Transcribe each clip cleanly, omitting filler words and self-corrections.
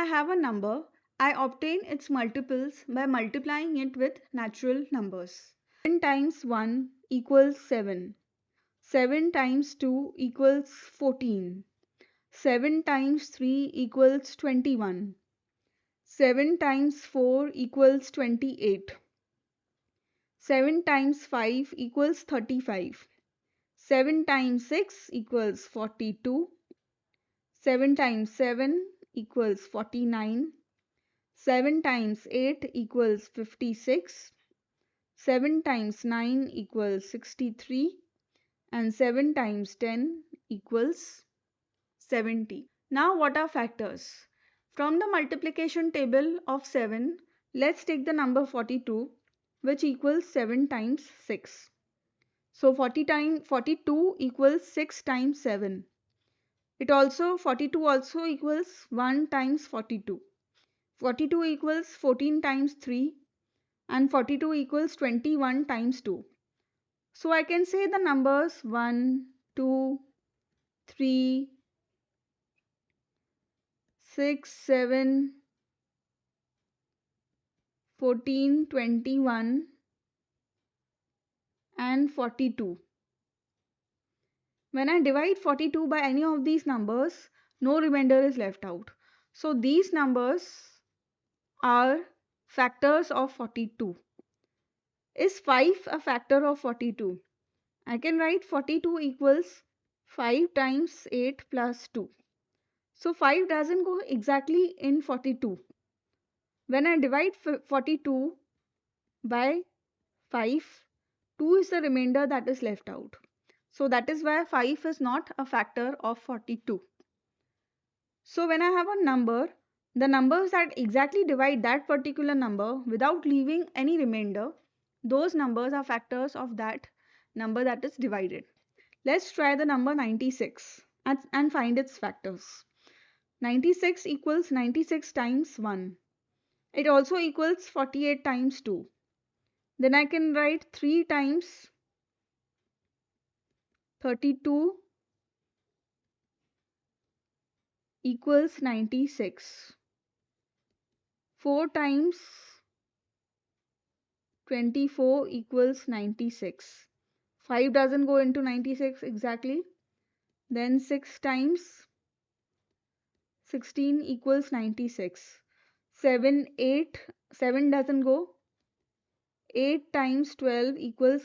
I have a number, I obtain its multiples by multiplying it with natural numbers. 7 times 1 equals 7. 7 times 2 equals 14. 7 times 3 equals 21. 7 times 4 equals 28. 7 times 5 equals 35. 7 times 6 equals 42. 7 times 7 equals 49. 7 times 8 equals 56. 7 times 9 equals 63. And 7 times 10 equals 70. Now what are factors? From the multiplication table of 7, let's take the number 42, which equals 7 times 6. So 42 equals 6 times 7. 42 also equals 1 times 42. 42 equals 14 times 3 and 42 equals 21 times 2. So I can say the numbers 1, 2, 3, 6, 7, 14, 21 and 42. When I divide 42 by any of these numbers, no remainder is left out. So these numbers are factors of 42. Is 5 a factor of 42? I can write 42 equals 5 times 8 plus 2. So 5 doesn't go exactly in 42. When I divide 42 by 5, 2 is the remainder that is left out. So that is why 5 is not a factor of 42. So when I have a number, the numbers that exactly divide that particular number without leaving any remainder, those numbers are factors of that number that is divided. Let's try the number 96 and find its factors. 96 equals 96 times 1. It also equals 48 times 2. Then I can write 3 times 32 equals 96. 4 times 24 equals 96. 5 doesn't go into 96 exactly. Then 6 times 16 equals 96. 7 doesn't go. 8 times 12 equals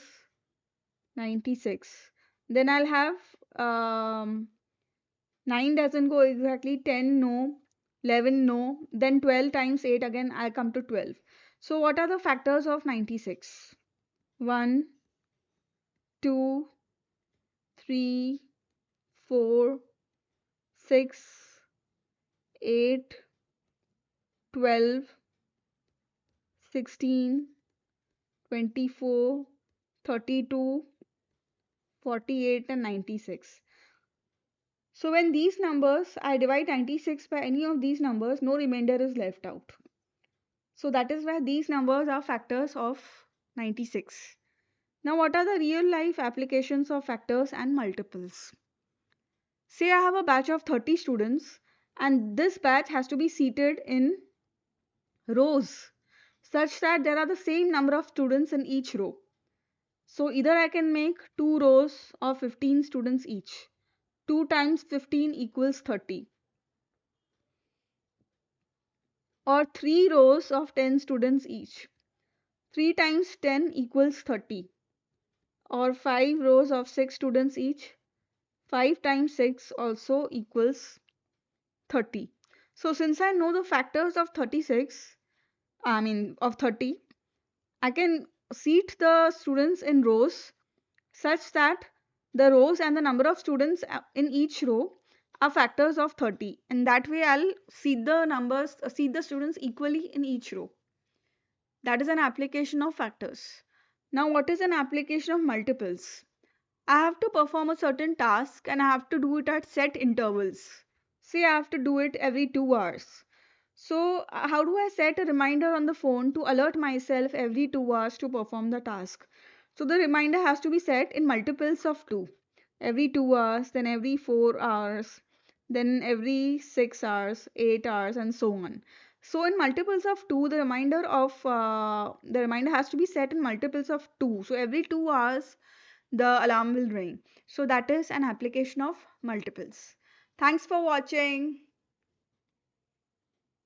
96. Then I'll have 9 doesn't go exactly. 10 no. 11 no. Then 12 times 8 again I'll come to 12. So what are the factors of 96? 1, 2, 3, 4, 6, 8, 12, 16, 24, 32, 48 and 96. So when these numbers, I divide 96 by any of these numbers, no remainder is left out. So that is why these numbers are factors of 96. Now what are the real life applications of factors and multiples? Say I have a batch of 30 students and this batch has to be seated in rows such that there are the same number of students in each row. So either I can make 2 rows of 15 students each. 2 times 15 equals 30. Or 3 rows of 10 students each. 3 times 10 equals 30. Or 5 rows of 6 students each. 5 times 6 also equals 30. So since I know the factors of 36, of 30, I can seat the students in rows such that the rows and the number of students in each row are factors of 30. And that way I'll seat the students equally in each row. That is an application of factors. Now what is an application of multiples? I have to perform a certain task and I have to do it at set intervals. Say I have to do it every 2 hours. So how do I set a reminder on the phone to alert myself every 2 hours to perform the task? So the reminder has to be set in multiples of 2. Every 2 hours, then every 4 hours, then every 6 hours, 8 hours, and so on. So in multiples of 2, the reminder has to be set in multiples of 2. So every 2 hours the alarm will ring. So that is an application of multiples. Thanks for watching.